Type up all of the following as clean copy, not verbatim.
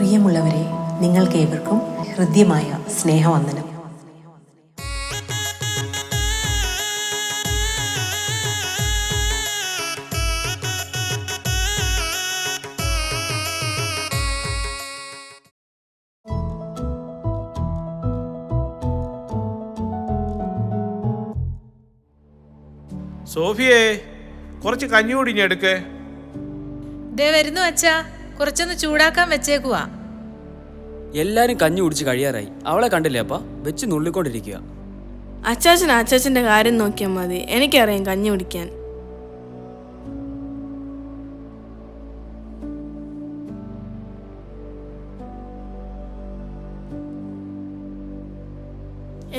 പ്രിയമുള്ളവരെ, നിങ്ങൾക്കേവർക്കും ഹൃദ്യമായ സ്നേഹവന്ദനം. സോഫിയേ, കുറച്ച് കഞ്ഞി കുടിഞ്ഞ എടുക്കേ. ദേ വരുന്നു അച്ഛാ, കുറച്ചൊന്ന് ചൂടാക്കാൻ വെച്ചേക്കുവാ. എല്ലാരും കഞ്ഞി കുടിച്ച് കഴിയാറായി. അവളെ കണ്ടില്ലേ അപ്പ? വെച്ച് നുള്ളിക്കൊണ്ടിരിക്കുക. അച്ചാച്ചന്റെ കാര്യം നോക്കിയാൽ മതി, എനിക്കറിയാം കഞ്ഞി കുടിക്കാൻ.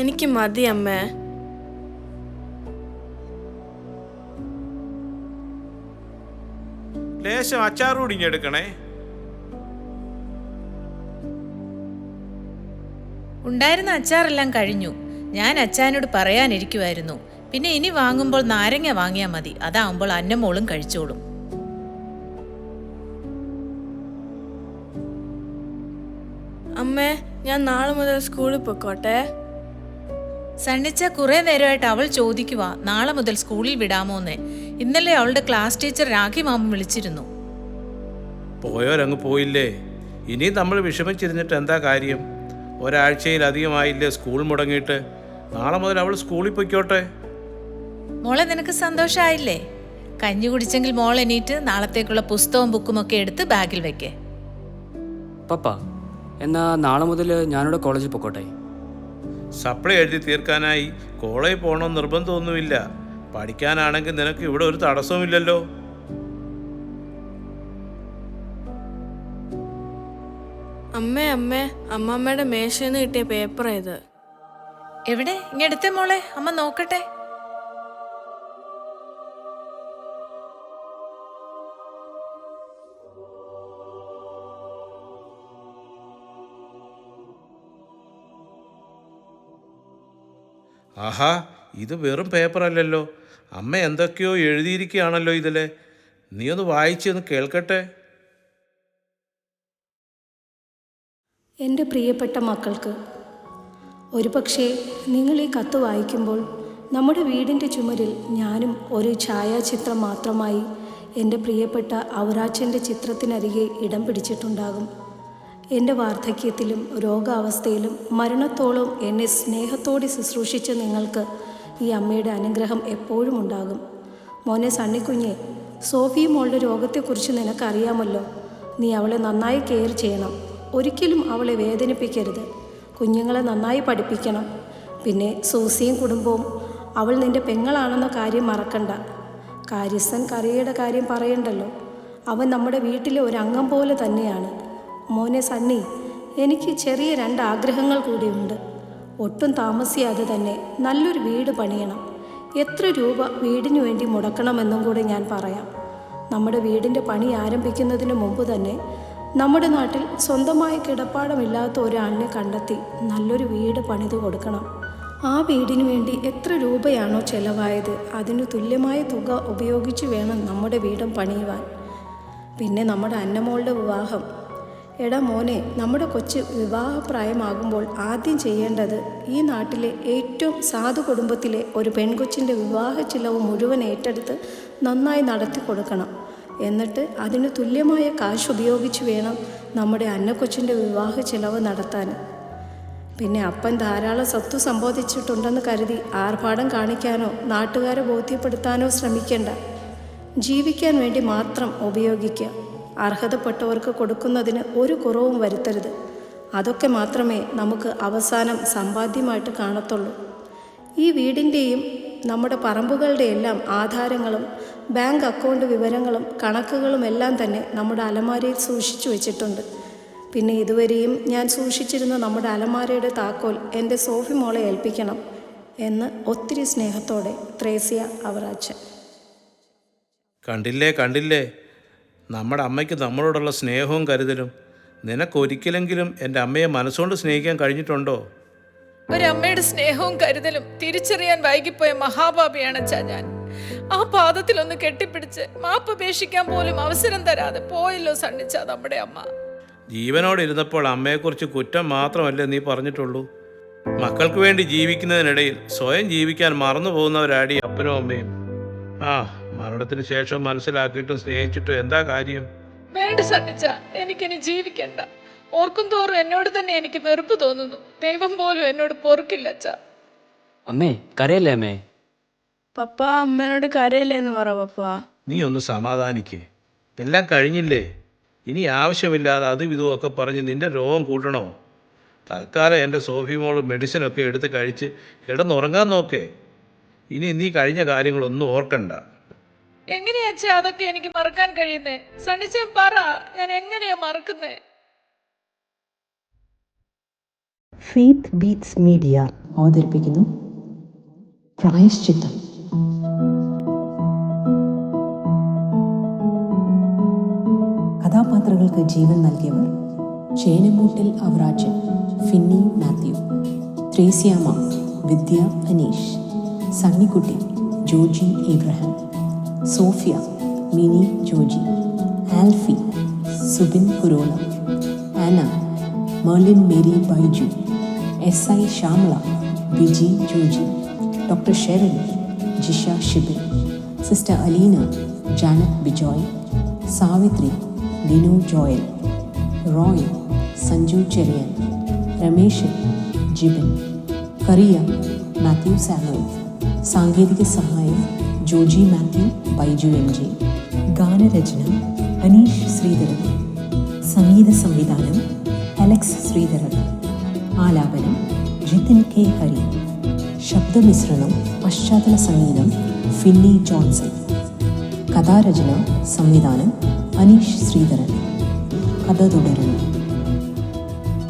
എനിക്ക് മതി അമ്മേ. ലേശം അച്ചാർ കുടിഞ്ഞെടുക്കണേ. ഉണ്ടായിരുന്ന അച്ചാറെല്ലാം കഴിഞ്ഞു. ഞാൻ അച്ചാനോട് പറയാനിരിക്കുമായിരുന്നു. പിന്നെ ഇനി വാങ്ങുമ്പോൾ നാരങ്ങ വാങ്ങിയാൽ മതി, അതാവുമ്പോൾ അന്നമോളും കഴിച്ചോളും. അമ്മേ, ഞാൻ നാളെ മുതൽ സ്കൂളിൽ പൊക്കോട്ടെ. സണ്ണിച്ച കുറെ നേരമായിട്ട് അവൾ ചോദിക്കുവാ നാളെ മുതൽ സ്കൂളിൽ വിടാമോന്ന്. ഇന്നലെ അവളുടെ ക്ലാസ് ടീച്ചർ രാഖി മാമ വിളിച്ചിരുന്നു. പോയോരങ്ങ് പോയില്ലേ, ഇനി നമ്മൾ വിഷമിച്ചിരുന്നിട്ട് എന്താ കാര്യം? ഒരാഴ്ചയിലധികമായില്ലേ സ്കൂൾ മുടങ്ങിയിട്ട്. നാളെ മുതൽ അവൾ സ്കൂളിൽ പൊയ്ക്കോട്ടെ. മോളെ, നിനക്ക് സന്തോഷമായില്ലേ? കഞ്ഞി കുടിച്ചെങ്കിൽ മോൾ എണീറ്റ് നാളത്തേക്കുള്ള പുസ്തകവും ബുക്കും ഒക്കെ എടുത്ത് ബാഗിൽ വെക്കേ. പപ്പ, എന്നാ നാളെ മുതൽ ഞാനിവിടെ കോളേജിൽ പൊക്കോട്ടെ. സപ്ലൈ എഴുതി തീർക്കാനായി കോളേജിൽ പോകണമെന്ന് നിർബന്ധമൊന്നുമില്ല. പഠിക്കാനാണെങ്കിൽ നിനക്ക് ഇവിടെ ഒരു തടസ്സവുമില്ലല്ലോ. അമ്മേ അമ്മേ, അമ്മമ്മയുടെ മേശയിൽ നിന്ന് കിട്ടിയ പേപ്പറാ ഇത്. എവിടെ? ഇങ്ങെടുത്തേ മോളെ, അമ്മ നോക്കട്ടെ. ആഹാ, ഇത് വെറും പേപ്പറല്ലല്ലോ. അമ്മ എന്തൊക്കെയോ എഴുതിയിരിക്കുകയാണല്ലോ ഇതിലെ. നീ ഒന്ന് വായിച്ചൊന്ന് കേൾക്കട്ടെ. എൻ്റെ പ്രിയപ്പെട്ട മക്കൾക്ക്, ഒരുപക്ഷെ നിങ്ങൾ ഈ കത്ത് വായിക്കുമ്പോൾ നമ്മുടെ വീടിൻ്റെ ചുമരിൽ ഞാനും ഒരു ഛായാചിത്രം മാത്രമായി എൻ്റെ പ്രിയപ്പെട്ട ഔറാച്ചൻ്റെ ചിത്രത്തിനരികെ ഇടം പിടിച്ചിട്ടുണ്ടാകും. എൻ്റെ വാർദ്ധക്യത്തിലും രോഗാവസ്ഥയിലും മരണത്തോളം എന്നെ സ്നേഹത്തോടെ ശുശ്രൂഷിച്ച നിങ്ങൾക്ക് ഈ അമ്മയുടെ അനുഗ്രഹം എപ്പോഴും ഉണ്ടാകും. മോനെ സണ്ണിക്കുഞ്ഞെ, സോഫി മോളുടെ രോഗത്തെക്കുറിച്ച് നിനക്കറിയാമല്ലോ. നീ അവളെ നന്നായി കെയർ ചെയ്യണം. ഒരിക്കലും അവളെ വേദനിപ്പിക്കരുത്. കുഞ്ഞുങ്ങളെ നന്നായി പഠിപ്പിക്കണം. പിന്നെ സൂസിയും കുടുംബവും, അവൾ നിൻ്റെ പെങ്ങളാണെന്ന കാര്യം മറക്കണ്ട. കാര്യസ്ഥൻ കറിയുടെ കാര്യം പറയണ്ടല്ലോ. അവൻ നമ്മുടെ വീട്ടിലെ ഒരു അംഗം പോലെ തന്നെയാണ്. മോനെ സണ്ണി, എനിക്ക് ചെറിയ 2 ആഗ്രഹങ്ങൾ കൂടിയുണ്ട്. ഒട്ടും താമസിയാതെ തന്നെ നല്ലൊരു വീട് പണിയണം. എത്ര രൂപ വീടിനു വേണ്ടി മുടക്കണമെന്നും കൂടെ ഞാൻ പറയാം. നമ്മുടെ വീടിൻ്റെ പണി ആരംഭിക്കുന്നതിന് മുമ്പ് തന്നെ നമ്മുടെ നാട്ടിൽ സ്വന്തമായി കിടപ്പാടമില്ലാത്ത ഒരാളിനെ കണ്ടെത്തി നല്ലൊരു വീട് പണിത് കൊടുക്കണം. ആ വീടിനു വേണ്ടി എത്ര രൂപയാണോ ചെലവായത് അതിനു തുല്യമായ തുക ഉപയോഗിച്ച് വേണം നമ്മുടെ വീടും പണിയുവാൻ. പിന്നെ നമ്മുടെ അന്നമോളുടെ വിവാഹം. എടാ മോനെ, നമ്മുടെ കൊച്ച് വിവാഹപ്രായമാകുമ്പോൾ ആദ്യം ചെയ്യേണ്ടത് ഈ നാട്ടിലെ ഏറ്റവും സാധു കുടുംബത്തിലെ ഒരു പെൺകൊച്ചിൻ്റെ വിവാഹ ചിലവ് മുഴുവൻ ഏറ്റെടുത്ത് നന്നായി നടത്തി കൊടുക്കണം. എന്നിട്ട് അതിന് തുല്യമായ കാശ് ഉപയോഗിച്ച് വേണം നമ്മുടെ അന്നക്കൊച്ചിൻ്റെ വിവാഹ ചിലവ് നടത്താൻ. പിന്നെ അപ്പൻ ധാരാളം സ്വത്ത് സമ്പാദിച്ചിട്ടുണ്ടെന്ന് കരുതി ആർഭാടം കാണിക്കാനോ നാട്ടുകാരെ ബോധ്യപ്പെടുത്താനോ ശ്രമിക്കേണ്ട. ജീവിക്കാൻ വേണ്ടി മാത്രം ഉപയോഗിക്കുക. അർഹതപ്പെട്ടവർക്ക് കൊടുക്കുന്നതിന് ഒരു കുറവും വരുത്തരുത്. അതൊക്കെ മാത്രമേ നമുക്ക് അവസാനം സമ്പാദ്യമായിട്ട് കാണത്തുള്ളൂ. ഈ വീടിൻ്റെയും നമ്മുടെ പറമ്പുകളുടെ എല്ലാം ആധാരങ്ങളും ബാങ്ക് അക്കൗണ്ട് വിവരങ്ങളും കണക്കുകളും എല്ലാം തന്നെ നമ്മുടെ അലമാരയിൽ സൂക്ഷിച്ചു വെച്ചിട്ടുണ്ട്. പിന്നെ ഇതുവരെയും ഞാൻ സൂക്ഷിച്ചിരുന്ന നമ്മുടെ അലമാരയുടെ താക്കോൽ എൻ്റെ സോഫി മോളെ ഏൽപ്പിക്കണം എന്ന് ഒത്തിരി സ്നേഹത്തോടെ ത്രേസ്യ ഔറാച്ചൻ. കണ്ടില്ലേ, നമ്മുടെ അമ്മയ്ക്ക് നമ്മളോടുള്ള സ്നേഹവും കരുതലും. നിനക്കൊരിക്കലെങ്കിലും എൻ്റെ അമ്മയെ മനസ്സുകൊണ്ട് സ്നേഹിക്കാൻ കഴിഞ്ഞിട്ടുണ്ടോ? ഒരമ്മയുടെ സ്നേഹവും കരുതലും തിരിച്ചറിയാൻ വൈകിപ്പോയ മഹാപാപിയാണ് അച്ഛാ ഞാൻ. ആ പാദത്തിലൊന്ന് കെട്ടിപ്പിടിച്ച് മാപ്പപേക്ഷിക്കാൻ പോലും അവസരം തരാതെ പോയല്ലോ സണ്ണിച്ച നമ്മുടെ അമ്മ. ജീവനോടെ ഇരുന്നപ്പോൾ അമ്മയെക്കുറിച്ച് കുറ്റം മാത്രമല്ലേ നീ പറഞ്ഞിട്ടുള്ളൂ. മക്കൾക്ക് വേണ്ടി ജീവിക്കുന്നതിനിടയിൽ സ്വയം ജീവിക്കാൻ മറന്നു പോകുന്നവരാടി അപ്പനും അമ്മയും. ആ, മരണത്തിന് ശേഷം മനസ്സിലാക്കിയിട്ടും സ്നേഹിച്ചിട്ടും എന്താ കാര്യം? വേണ്ട സണ്ണിച്ച, എനിക്കിനി ജീവിക്കണ്ട. ഓർക്കും തോറും എന്നോട് തന്നെ എനിക്ക് വെറുപ്പ് തോന്നുന്നു. ദൈവം പോലും എന്നോട് പൊറുക്കില്ല അച്ഛാ. അമ്മേ കരയല്ലേ അമ്മേ? പപ്പ അമ്മേനോട് കരയില്ലേന്ന് പറ പപ്പ. നീ ഒന്ന് സമാധാനിക്കേ. എല്ലാം കഴിഞ്ഞില്ലേ. ഇനി ആവശ്യമില്ലാതെ അതും ഇതും ഒക്കെ പറഞ്ഞ് നിന്റെ രോഗം കൂട്ടണോ? തൽക്കാലം എൻ്റെ സോഫി മോള് മെഡിസിനൊക്കെ എടുത്ത് കഴിച്ച് കിടന്നുറങ്ങാൻ നോക്കേ. ഇനി നീ കഴിഞ്ഞ കാര്യങ്ങളൊന്നും ഓർക്കണ്ട. എങ്ങനെയാ അച്ഛാ അതൊക്കെ എനിക്ക് മറക്കാൻ കഴിയുന്നേ? സണ്ണിച്ച പറ, ഞാൻ എങ്ങനെയാ മറക്കുന്നേ? ഫെയ്ത്ത് ബീറ്റ്സ് മീഡിയ അവതരിപ്പിക്കുന്നു പ്രായശ്ചിത്തം. കഥാപാത്രങ്ങൾക്ക് ജീവൻ നൽകിയവർ: Chenamoottil Avarachan Finny Mathew, Threasyamma Vidya Aneesh, Sunnykutty Joji Abraham, Sophia Mini Joji, Alphy Subin Kurola, Anna Merlin Mary Baiju, S I Shyamala Biji Joji, doctor Sherin Jisha Shibin, sister Aleena Janet Bijoy, Savithri Linu Joel, Roy Sanju Cherian, Rameshan Jibin, Kariya Mathew Samuel. സാങ്കേതിക സഹായം ജോജി മാത്യു, ബൈജു എം ജെ. ഗാനരചന അനീഷ് ശ്രീധരൻ. സംഗീത സംവിധാനം അലക്സ് ശ്രീധരൻ. ആലാപനം ജിതിൻ കെ ഹരി. ശബ്ദമിശ്രണം പശ്ചാത്തല സംഗീതം ഫിന്നി ജോൺസൺ. കഥാരചന സംവിധാനം അനീഷ് ശ്രീധരൻ. കഥ തുടരുന്നു.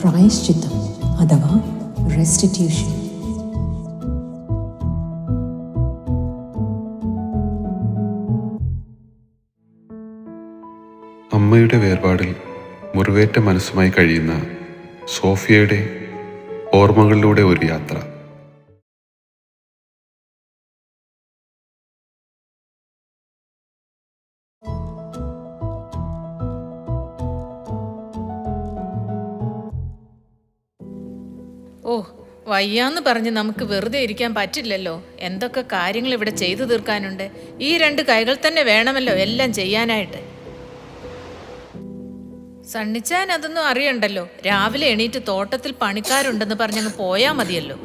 പ്രായശ്ചിത്തം അഥവാ റെസ്റ്റിറ്റ്യൂഷൻ. അമ്മയുടെ വേർപാടിൽ മുറിവേറ്റ മനസ്സുമായി കഴിയുന്ന സോഫിയയുടെ ഓർമ്മകളിലൂടെ ഒരു യാത്ര. ഓ, വയ്യാന്ന് പറഞ്ഞ് നമുക്ക് വെറുതെ ഇരിക്കാൻ പറ്റില്ലല്ലോ. എന്തൊക്കെ കാര്യങ്ങൾ ഇവിടെ ചെയ്തു തീർക്കാനുണ്ട്. ഈ 2 കൈകൾ തന്നെ വേണമല്ലോ എല്ലാം ചെയ്യാനായിട്ട്. സണ്ണിച്ചാൻ അതൊന്നും അറിയണ്ടല്ലോ. രാവിലെ എണീറ്റ് തോട്ടത്തിൽ പണിക്കാരുണ്ടെന്ന് പറഞ്ഞങ്ങ് പോയാ മതിയല്ലോ.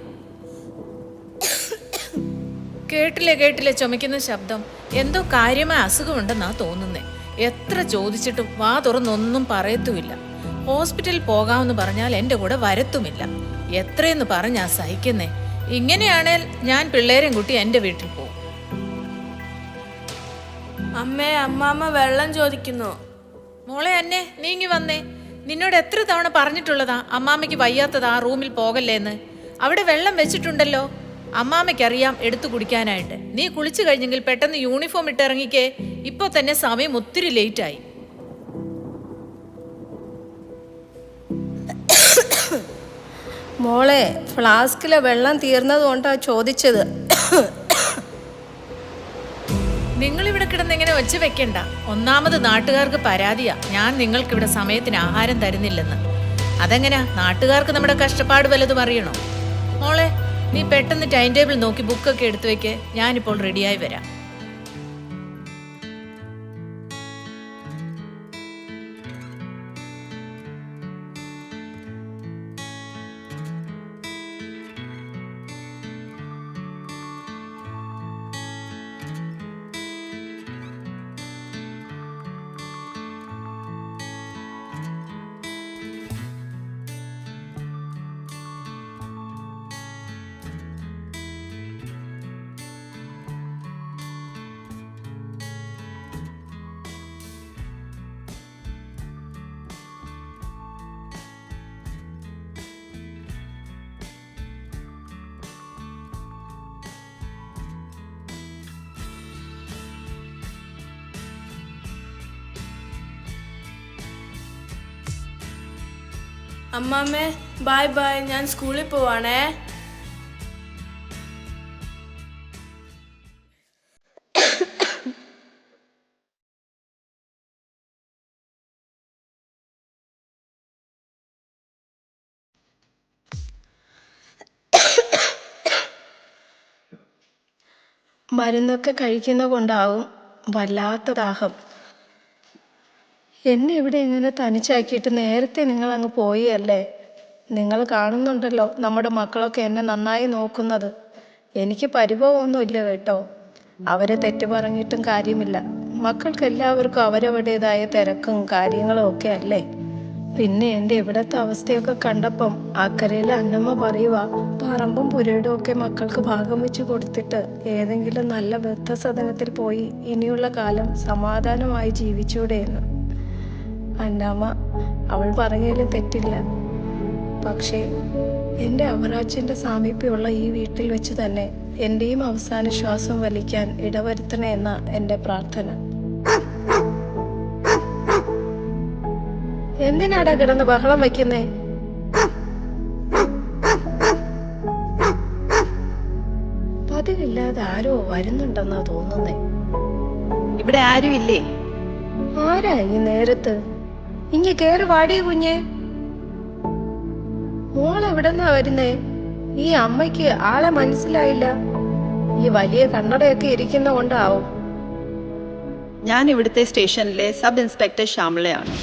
കേട്ടില്ലേ ചുമക്കുന്ന ശബ്ദം. എന്തോ കാര്യമായ അസുഖമുണ്ടെന്നാ തോന്നുന്നേ. എത്ര ചോദിച്ചിട്ടും വാ തുറന്നൊന്നും പറയത്തുമില്ല. ഹോസ്പിറ്റലിൽ പോകാമെന്ന് പറഞ്ഞാൽ എൻ്റെ കൂടെ വരത്തുമില്ല. എത്രയെന്ന് പറഞ്ഞാ സഹിക്കുന്നേ. ഇങ്ങനെയാണേൽ ഞാൻ പിള്ളേരെയും കൂട്ടി എൻ്റെ വീട്ടിൽ പോകും. അമ്മേ, അമ്മാമ്മ വെള്ളം ചോദിക്കുന്നു. മോളെ അന്നെ, നീങ്ങി വന്നേ. നിന്നോട് എത്ര തവണ പറഞ്ഞിട്ടുള്ളതാ അമ്മാമ്മയ്ക്ക് വയ്യാത്തതാ റൂമിൽ പോകല്ലേന്ന്. അവിടെ വെള്ളം വെച്ചിട്ടുണ്ടല്ലോ. അമ്മാമ്മയ്ക്കറിയാം എടുത്തു കുടിക്കാനായിട്ട്. നീ കുളിച്ചു കഴിഞ്ഞെങ്കിൽ പെട്ടെന്ന് യൂണിഫോം ഇട്ടിറങ്ങിക്കേ. ഇപ്പോൾ തന്നെ സമയം ഒത്തിരി ലേറ്റായി. മോളെ, ഫ്ലാസ്കിലെ വെള്ളം തീർന്നതുകൊണ്ടാണ് ചോദിച്ചത്. നിങ്ങളിവിടെ കിടന്ന് ഇങ്ങനെ ഒച്ച വെക്കണ്ട. ഒന്നാമത് നാട്ടുകാർക്ക് പരാതിയാ ഞാൻ നിങ്ങൾക്കിവിടെ സമയത്തിന് ആഹാരം തരുന്നില്ലെന്ന്. അതെങ്ങനാ? നാട്ടുകാർക്ക് നമ്മുടെ കഷ്ടപ്പാട് വല്ലതും അറിയണോ? മോളെ, നീ പെട്ടെന്ന് ടൈം ടേബിൾ നോക്കി ബുക്കൊക്കെ എടുത്തു വെക്കേ. ഞാനിപ്പോൾ റെഡിയായി വരാം. അമ്മാമ്മേ, ബൈ ബൈ. ഞാൻ സ്കൂളിൽ പോവാണേ. മരുന്നൊക്കെ കഴിക്കുന്ന കൊണ്ടാവും വല്ലാത്ത ദാഹം. എന്നെ ഇവിടെ ഇങ്ങനെ തനിച്ചാക്കിയിട്ട് നേരത്തെ നിങ്ങൾ അങ്ങ് പോയി അല്ലേ? നിങ്ങൾ കാണുന്നുണ്ടല്ലോ നമ്മുടെ മക്കളൊക്കെ എന്നെ നന്നായി നോക്കുന്നത്. എനിക്ക് പരിഭവമൊന്നുമില്ല കേട്ടോ. അവരെ തെറ്റ് പറഞ്ഞിട്ടും കാര്യമില്ല. മക്കൾക്ക് എല്ലാവർക്കും അവരവരുടേതായ തിരക്കും കാര്യങ്ങളും ഒക്കെ അല്ലേ. പിന്നെ എൻ്റെ ഇവിടുത്തെ അവസ്ഥയൊക്കെ കണ്ടപ്പം അക്കരയിലെ അന്നമ്മ പറയുക, പറമ്പും പുരയിടും ഒക്കെ മക്കൾക്ക് ഭാഗം വെച്ച് കൊടുത്തിട്ട് ഏതെങ്കിലും നല്ല വൃദ്ധസദനത്തിൽ പോയി ഇനിയുള്ള കാലം സമാധാനമായി ജീവിച്ചൂടെ എന്ന്. അന്നമ്മ അവൾ പറഞ്ഞതിൽ തെറ്റില്ല. പക്ഷേ എൻ്റെ അവറാച്ചൻ്റെ സാമീപ്യമുള്ള ഈ വീട്ടിൽ വെച്ച് തന്നെ എൻ്റെയും അവസാന ശ്വാസം വലിക്കാൻ ഇടവരുത്തണേ എന്ന എൻ്റെ പ്രാർത്ഥന. എന്തിനാടാ കിടന്ന് ബഹളം വയ്ക്കുന്നേ? പതിവില്ലാതെ ആരോ വരുന്നുണ്ടെന്നാ തോന്നുന്നേ. ഇവിടെ ആരും ഇല്ലേ? ആരാ ഈ നേരത്ത്? ഇങ്ങ കേറി വാടിയ കുഞ്ഞെ. മോളെവിടെന്നാ വരുന്നേ? ഈ അമ്മയ്ക്ക് ആളെ മനസ്സിലായില്ല. ഈ വലിയ കണ്ണടയൊക്കെ ഇരിക്കുന്ന കൊണ്ടാവും. ഞാൻ ഇവിടുത്തെ സ്റ്റേഷനിലെ സബ് ഇൻസ്പെക്ടർ ശ്യാമളയാണ്,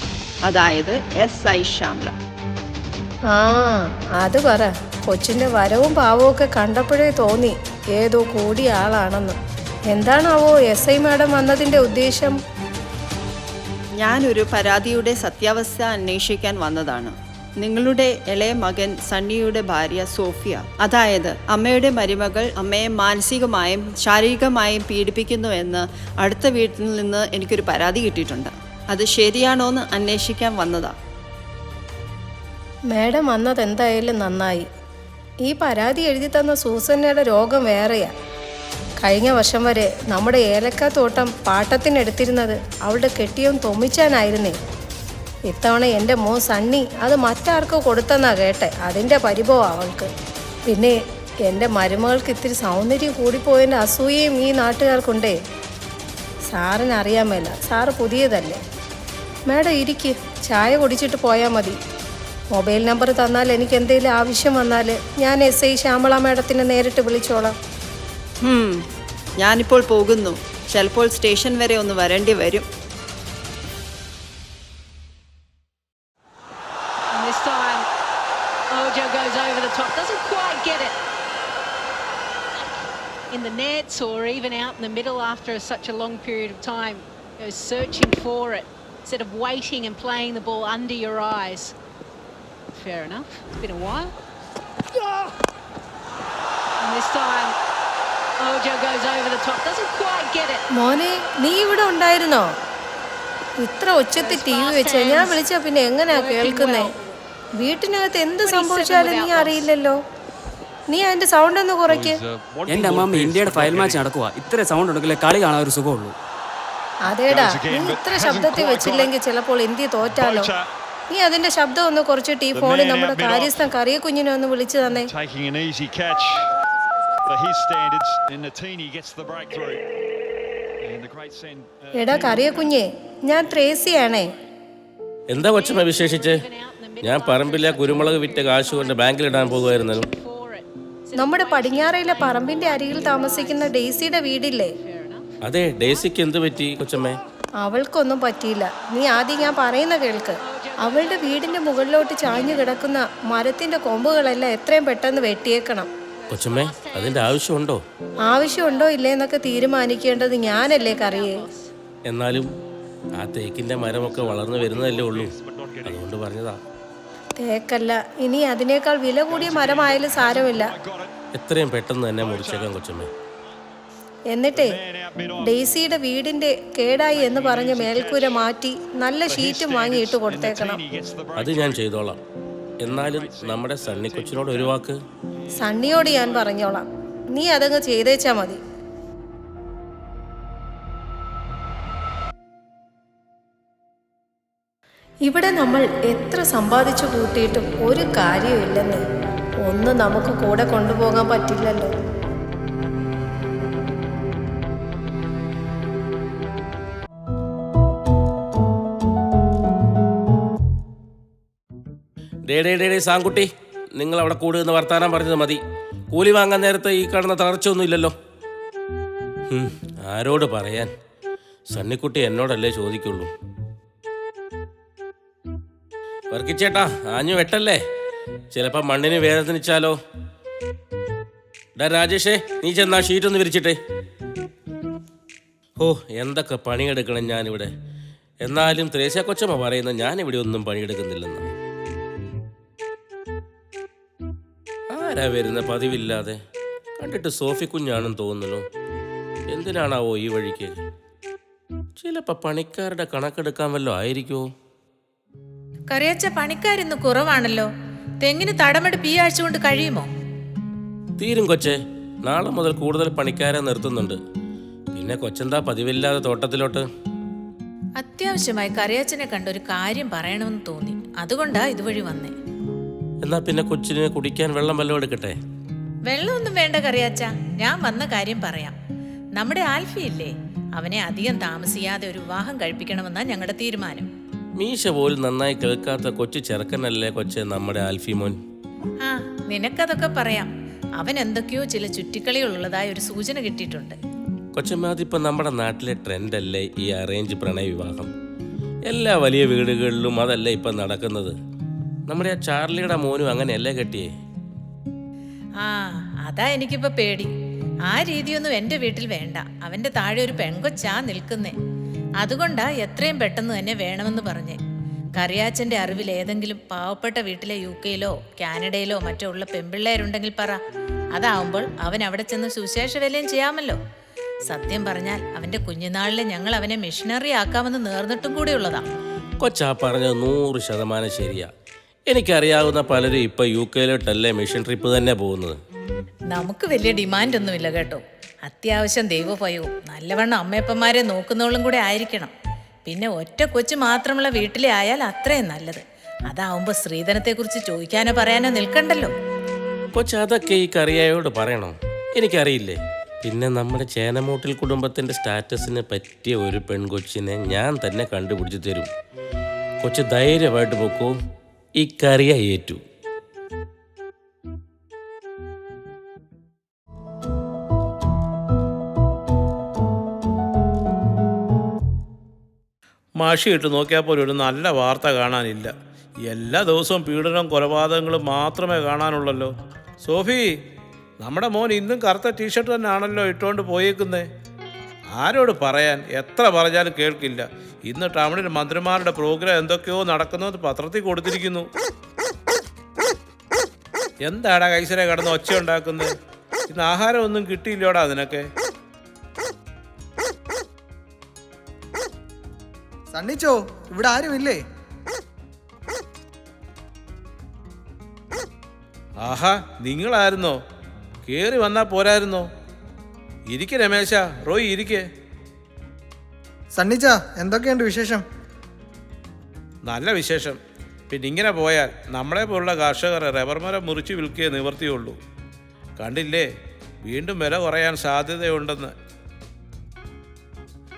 അതായത് SI ശ്യാമള. ആ അത് പറ. കൊച്ചിന്റെ വരവും പാവവും ഒക്കെ കണ്ടപ്പോഴേ തോന്നി ഏതോ കൂടിയ ആളാണെന്ന്. എന്താണാവോ SI മാഡം വന്നതിന്റെ ഉദ്ദേശം? ഞാനൊരു പരാതിയുടെ സത്യാവസ്ഥ അന്വേഷിക്കാൻ വന്നതാണ്. നിങ്ങളുടെ ഇളയ മകൻ സണ്ണിയുടെ ഭാര്യ സോഫിയ, അതായത് അമ്മയുടെ മരുമകൾ, അമ്മയെ മാനസികമായും ശാരീരികമായും പീഡിപ്പിക്കുന്നുവെന്ന് അടുത്ത വീട്ടിൽ നിന്ന് എനിക്കൊരു പരാതി കിട്ടിയിട്ടുണ്ട്. അത് ശരിയാണോ എന്ന് അന്വേഷിക്കാൻ വന്നതാ. മാഡം വന്നത് എന്തായാലും നന്നായി. ഈ പരാതി എഴുതി തന്ന സൂസന്നയുടെ രോഗം വേറെയാ. കഴിഞ്ഞ വർഷം വരെ നമ്മുടെ ഏലക്കാത്തോട്ടം പാട്ടത്തിനെടുത്തിരുന്നത് അവളുടെ കെട്ടിയവും തൊമ്മിച്ചാനായിരുന്നേ. ഇത്തവണ എൻ്റെ മോൻ സണ്ണി അത് മറ്റാർക്കോ കൊടുത്തെന്നാ കേട്ടെ. അതിൻ്റെ പരിഭവം അവൾക്ക്. പിന്നെ എൻ്റെ മരുമകൾക്ക് ഇത്തിരി സൗന്ദര്യം കൂടിപ്പോയതിൻ്റെ അസൂയയും ഈ നാട്ടുകാർക്കുണ്ടേ. സാറിന് അറിയാൻ മേല, സാറ് പുതിയതല്ലേ. മാഡം ഇരിക്ക്, ചായ കുടിച്ചിട്ട് പോയാൽ മതി. മൊബൈൽ നമ്പർ തന്നാൽ എനിക്ക് എന്തെങ്കിലും ആവശ്യം വന്നാൽ ഞാൻ SI ശ്യാമള മാഡത്തിനെ നേരിട്ട് വിളിച്ചോളാം. ഞാനിപ്പോൾ പോകുന്നു. ചിലപ്പോൾ സ്റ്റേഷൻ വരെ ഒന്ന് വരേണ്ടി വരും. In the nets or even out in the middle after such a long period of time, searching for it instead of waiting and playing the ball under your eyes. Fair enough. It's been a while. And this time Ojo goes over the top, doesn't quite get it. മോനെ, നീ ഇവിടെ ഉണ്ടായിരുന്നോ? ഇത്ര ഉച്ചത്തിൽ TV വെച്ച ഞാൻ വിളിച്ചാ പിന്നെ എങ്ങനെയാ കേൾക്കുന്നേ? വീട്ടിനകത്ത് എന്ത് സംഭവിച്ചാലും നീ അറിയില്ലല്ലോ. നീ അതിന്റെ സൗണ്ട് ഒന്ന് കുറയ്ക്ക്. എൻ്റെ അമ്മമ്മ ഇന്ത്യയുടെ ഫയൽ മാച്ച് നടക്കുക. ഇത്ര സൗണ്ട് ഉണ്ടെങ്കിലേ കളി കാണാൻ ഒരു സുഖമുള്ളൂ. അതേടാ, നീ ഇത്ര ശബ്ദത്തിൽ വെച്ചില്ലെങ്കിൽ ചിലപ്പോൾ ഇന്ത്യ തോറ്റാലോ. നീ അതിന്റെ ശബ്ദം ഒന്ന് കുറച്ചിട്ട് ഈ ഫോണിൽ നമ്മുടെ കാര്യസ്ഥൻ കറിയ കുഞ്ഞിനെ ഒന്ന് വിളിച്ചു തന്നെ. എടാ കറിയ കുഞ്ഞെ, ഞാൻ ത്രേസിയാണേ. എന്താ കൊച്ചമ്മ വിശേഷിച്ച്? ഞാൻ പറമ്പിലെ കുരുമുളക് വിറ്റ കാശ് കൊണ്ട് ബാങ്കിലിടാൻ പോകുമായിരുന്നു. നമ്മുടെ പടിഞ്ഞാറയിലെ പറമ്പിന്റെ അരികിൽ താമസിക്കുന്ന ഡെയ്സിയുടെ വീടില്ലേ? അതെ, ഡെയ്സിക്ക് എന്ത് പറ്റി കൊച്ചമ്മേ? അവൾക്കൊന്നും പറ്റിയില്ല. നീ ആദ്യം ഞാൻ പറയുന്ന കേൾക്ക്. അവളുടെ വീടിന്റെ മുകളിലോട്ട് ചാഞ്ഞു കിടക്കുന്ന മരത്തിന്റെ കൊമ്പുകളെല്ലാം എത്രയും പെട്ടെന്ന് വെട്ടിയേക്കണം. കൊച്ചമ്മേ, അതിന്റെ ആവശ്യമുണ്ടോ? ആവശ്യമുണ്ടോ ഇല്ലേന്നൊക്കെ തീരുമാനിക്കേണ്ടത് ഞാനല്ലേ കറിയേ. എന്നാലും ആ തേക്കിന്റെ മരമൊക്കെ വളർന്നു വരുന്നതല്ലേ ഉള്ളൂ, അതുകൊണ്ട് പറഞ്ഞതാ. തേക്കല്ല, ഇനി അതിനേക്കാൾ വില കൂടിയ മരമായാലും സാരമില്ല. എത്രയും പെട്ടെന്ന് തന്നെ മുറിച്ചേക്കാം കൊച്ചമ്മേ. എന്നിട്ടേ ഡെയ്സിയുടെ വീടിന്റെ കേടായി എന്ന് പറഞ്ഞ് മേൽക്കൂര മാറ്റി നല്ല ഷീറ്റും വാങ്ങിയിട്ട് കൊടുത്തേക്കണം. അത് ഞാൻ ചെയ്തോളാം. എന്നാലും നമ്മുടെ സണ്ണി കൊച്ചിനോട് ഒരു വാക്ക്. സണ്ണിയോട് ഞാൻ പറഞ്ഞോളാം, നീ അതങ്ങ് ചെയ്തേച്ചാ മതി. ഇവിടെ നമ്മൾ എത്ര സമ്പാദിച്ചു കൂട്ടിയിട്ടും ഒരു കാര്യമില്ലെന്ന്. ഒന്നും നമുക്ക് കൂടെ കൊണ്ടുപോകാൻ പറ്റില്ലല്ലോ. ഡേ സാങ്കുട്ടി, നിങ്ങൾ അവിടെ കൂടുന്ന വർത്താനം പറഞ്ഞത് മതി. കൂലി വാങ്ങാൻ നേരത്തെ ഈ കാണുന്ന തളർച്ചയൊന്നും ഇല്ലല്ലോ. ആരോട് പറയാൻ? സണ്ണിക്കുട്ടി എന്നോടല്ലേ ചോദിക്കുള്ളൂ. വർക്കിച്ചേട്ടാ, ആഞ്ഞു വെട്ടല്ലേ, ചിലപ്പോ മണ്ണിന് വേദനിച്ചാലോ. ഡാ രാജേഷേ, നീ ചെന്നാ ഷീറ്റൊന്ന് വിരിച്ചിട്ടേ. ഓ, എന്തൊക്കെ പണിയെടുക്കണം ഞാനിവിടെ. എന്നാലും ത്രേസ്യ കൊച്ചമ്മ പറയുന്ന ഞാനിവിടെ ഒന്നും പണിയെടുക്കുന്നില്ലെന്ന്. ആരാ വരുന്ന പതിവില്ലാതെ? കണ്ടിട്ട് സോഫി കുഞ്ഞാണെന്ന് തോന്നുന്നു. എന്തിനാണാവോ ഈ വഴിക്ക്? ചിലപ്പോ പണിക്കാരുടെ കണക്കെടുക്കാൻ വല്ലോ ആയിരിക്കുമോ? കറിയച്ച, പണിക്കാരിന്ന് കുറവാണല്ലോ. തെങ്ങിന് തടമെടുപ്പ് ഈ ആഴ്ച കൊണ്ട് കഴിയുമോ? തീരും കൊച്ചേ, നാളെ മുതൽ കൂടുതൽ പണിക്കാരെ നിർത്തുന്നുണ്ട്. പിന്നെ കൊച്ചെന്താ പതിവില്ലാതെ തോട്ടത്തിലോട്ട്? അത്യാവശ്യമായി കറിയച്ചനെ കണ്ടൊരു കാര്യം പറയണമെന്ന് തോന്നി, അതുകൊണ്ടാ ഇതുവഴി വന്നേ. എന്നാ പിന്നെ കൊച്ചിന് കുടിക്കാൻ വെള്ളം വല്ലതും എടുക്കട്ടെ? വെള്ളമൊന്നും വേണ്ട കറിയാച്ച, ഞാൻ വന്ന കാര്യം പറയാം. നമ്മുടെ ആൽഫി ഇല്ലേ, അവനെ അധികം താമസിയാതെ ഒരു വിവാഹം കഴിപ്പിക്കണമെന്നാ ഞങ്ങളുടെ തീരുമാനം. മീശ പോലും നന്നായി കേൾക്കാത്ത കൊച്ചു ചെറുക്കനല്ലേ കൊച്ചെ നമ്മുടെ ആൽഫി മോൻ? ആ, നിനക്കതൊക്കെ പറയാം. അവൻ എന്തൊക്കെയോ ചില ചുറ്റിക്കളികളുള്ളതായ ഒരു സൂചന കിട്ടിയിട്ടുണ്ട്. കൊച്ചമ്മ, അതിപ്പോൾ നമ്മുടെ നാട്ടിലെ ട്രെൻഡല്ലേ ഈ അറേഞ്ച് പ്രണയ വിവാഹം? എല്ലാ വലിയ വീടുകളിലും അതല്ലേ ഇപ്പം നടക്കുന്നത്. നമ്മുടെ ആ ചാർലിയുടെ മോനും അങ്ങനെയല്ലേ കെട്ടിയേ? ആ, അതാ എനിക്കിപ്പോ പേടി. ആ രീതിയൊന്നും എൻ്റെ വീട്ടിൽ വേണ്ട. അവൻ്റെ താഴെ ഒരു പെൺകൊച്ചാ നിൽക്കുന്നേ. അതുകൊണ്ടാ എത്രയും പെട്ടെന്ന് തന്നെ വേണമെന്ന് പറഞ്ഞേ. കറിയാച്ചൻ്റെ അറിവിൽ ഏതെങ്കിലും പാവപ്പെട്ട വീട്ടിലെ UK-യിലോ കാനഡയിലോ മറ്റോ ഉള്ള പെൺപിള്ളേരുണ്ടെങ്കിൽ പറ. അതാവുമ്പോൾ അവൻ അവിടെ ചെന്ന് സുശേഷ വേലയും ചെയ്യാമല്ലോ. സത്യം പറഞ്ഞാൽ അവൻ്റെ കുഞ്ഞുനാളിൽ ഞങ്ങൾ അവനെ മിഷനറി ആക്കാമെന്ന് നേർന്നിട്ടും കൂടിയുള്ളതാ. കൊച്ചാ പറഞ്ഞത് 100% ശരിയാ. എനിക്കറിയാവുന്ന പലരും ഇപ്പം UK-യിലോട്ടല്ലേ മിഷൻ ട്രിപ്പ് തന്നെ പോകുന്നത്. നമുക്ക് വലിയ ഡിമാൻഡ് ഒന്നുമില്ല കേട്ടോ. അത്യാവശ്യം ദൈവഭയവും നല്ലവണ്ണം അമ്മയപ്പന്മാരെ നോക്കുന്നവളും കൂടെ ആയിരിക്കണം. പിന്നെ ഒറ്റ കൊച്ചു മാത്രമുള്ള വീട്ടിലെ ആയാൽ അത്രയും നല്ലത്. അതാവുമ്പോൾ സ്ത്രീധനത്തെക്കുറിച്ച് ചോദിക്കാനോ പറയാനോ നിൽക്കണ്ടല്ലോ. കൊച്ച്, അതൊക്കെ ഈ കറിയായോട് പറയണോ? എനിക്കറിയില്ലേ. പിന്നെ നമ്മുടെ ചേനമൂട്ടിൽ കുടുംബത്തിൻ്റെ സ്റ്റാറ്റസിന് പറ്റിയ ഒരു പെൺകൊച്ചിനെ ഞാൻ തന്നെ കണ്ടുപിടിച്ച് തരും. കൊച്ച് ധൈര്യമായിട്ട് പോക്കോ, ഈ കറിയ ഏറ്റു. മഷി ഇട്ട് നോക്കിയാൽ പോലും ഒരു നല്ല വാർത്ത കാണാനില്ല. എല്ലാ ദിവസവും പീഡനവും കൊലപാതകങ്ങളും മാത്രമേ കാണാനുള്ളല്ലോ. സോഫി, നമ്മുടെ മോൻ ഇന്നും കറുത്ത ടീഷർട്ട് തന്നെ ആണല്ലോ ഇട്ടുകൊണ്ട് പോയേക്കുന്നേ. ആരോട് പറയാൻ? എത്ര പറഞ്ഞാലും കേൾക്കില്ല. ഇന്ന് ടൗണിൽ മന്ത്രിമാരുടെ പ്രോഗ്രാം എന്തൊക്കെയോ നടക്കുന്നത് പത്രത്തിൽ കൊടുത്തിരിക്കുന്നു. എന്താടാ കൈസരെ കിടന്ന് ഒച്ച ഉണ്ടാക്കുന്നത്? ഇന്ന് ആഹാരമൊന്നും കിട്ടിയില്ലോടാ നിനക്ക്? സണ്ണിച്ചോ, ഇവിടെ ആരുമില്ലേ? ആഹാ, നിങ്ങളായിരുന്നോ? കേറി വന്നാ പോരായിരുന്നോ? ഇരിക്കെ രമേശ, റോയി ഇരിക്കെ. സണ്ണിച്ച, എന്തൊക്കെയുണ്ട് വിശേഷം? നല്ല വിശേഷം. പിന്നെ ഇങ്ങനെ പോയാൽ നമ്മളെ പോലുള്ള കർഷകർ റബ്ബർ മരം മുറിച്ച് വിൽക്കുകയെ നിവർത്തിയുള്ളൂ. കണ്ടില്ലേ, വീണ്ടും വില കുറയാൻ സാധ്യതയുണ്ടെന്ന്.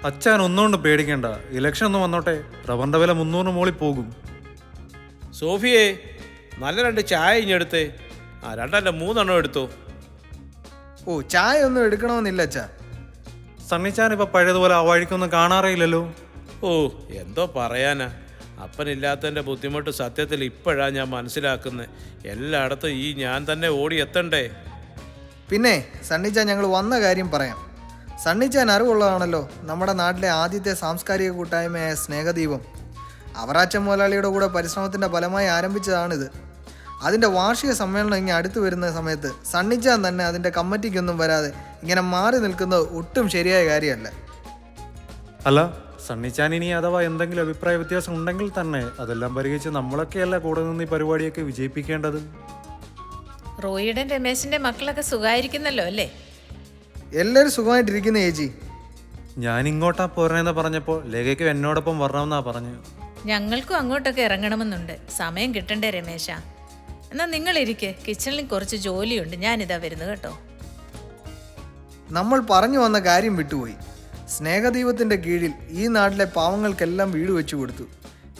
അച്ഛൻ ഒന്നുകൊണ്ട് പേടിക്കണ്ട. ഇലക്ഷൻ ഒന്നും വന്നോട്ടെ, റബ്ബറിന്റെ വില 300 മുകളിൽ പോകും. സോഫിയെ, നല്ല 2 ചായ ഇഞ്ഞെടുത്തേ. 2 അല്ല 3 എടുത്തോ. ഓ, ചായ ഒന്നും എടുക്കണമെന്നില്ല അച്ഛാ. സണ്ണിച്ചാൻ ഇപ്പൊ പഴയതുപോലെ ആ വഴിക്കൊന്നും കാണാറേയില്ലല്ലോ. ഓ, എന്തോ പറയാനാ. അപ്പനില്ലാത്തതിൻ്റെ ബുദ്ധിമുട്ട് സത്യത്തിൽ ഇപ്പോഴാണ് ഞാൻ മനസ്സിലാക്കുന്നത്. എല്ലായിടത്തും ഈ ഞാൻ തന്നെ ഓടി എത്തണ്ടേ. പിന്നെ സണ്ണിച്ച, ഞങ്ങൾ വന്ന കാര്യം പറയാം. സണ്ണിച്ചാൻ അറിവുള്ളതാണല്ലോ നമ്മുടെ നാട്ടിലെ ആദ്യത്തെ സാംസ്കാരിക കൂട്ടായ്മയായ സ്നേഹദീപം. അവറാച്ചൻ മുതലാളിയുടെ കൂടെ പരിശ്രമത്തിൻ്റെ ഫലമായി ആരംഭിച്ചതാണിത്. അതിൻ്റെ വാർഷിക സമ്മേളനം ഇങ്ങനെ അടുത്ത് വരുന്ന സമയത്ത് സണ്ണിച്ചാൻ തന്നെ അതിൻ്റെ കമ്മിറ്റിക്കൊന്നും വരാതെ ഇങ്ങനെ മാറി നിൽക്കുന്നത് ഒട്ടും ശരിയായ കാര്യമല്ല. അല്ല, സണ്ണിച്ചാൻ ഇനി അഥവാ എന്തെങ്കിലും അഭിപ്രായ വ്യത്യാസം ഉണ്ടെങ്കിൽ തന്നെ അതെല്ലാം പരിഹരിച്ച് നമ്മളൊക്കെയല്ല കൂടെ നിന്ന് ഈ പരിപാടിയൊക്കെ വിജയിപ്പിക്കേണ്ടത്. റോയിയുടെ രമേശിന്റെ മക്കളൊക്കെ സുഖമായിരിക്കുന്നല്ലോ അല്ലേ? എല്ലാവരും സുഖമായിട്ടിരിക്കുന്ന ചേച്ചി. ഞാൻ ഇങ്ങോട്ടാ പോരണേന്ന് പറഞ്ഞപ്പോൾ ലേഖയ്ക്ക് എന്നോടൊപ്പം വരണമെന്നാ പറഞ്ഞു. ഞങ്ങൾക്കും അങ്ങോട്ടൊക്കെ ഇറങ്ങണമെന്നുണ്ട്. സമയം കിട്ടണ്ടേ രമേശ? എന്നാൽ നിങ്ങളിരിക്കെ, കിച്ചണിൽ കുറച്ച് ജോലിയുണ്ട്. ഞാനിതാ വരുന്നു കേട്ടോ. നമ്മൾ പറഞ്ഞു വന്ന കാര്യം വിട്ടുപോയി. സ്നേഹദീപത്തിൻ്റെ കീഴിൽ ഈ നാട്ടിലെ പാവങ്ങൾക്കെല്ലാം വീട് വെച്ചു കൊടുത്തു.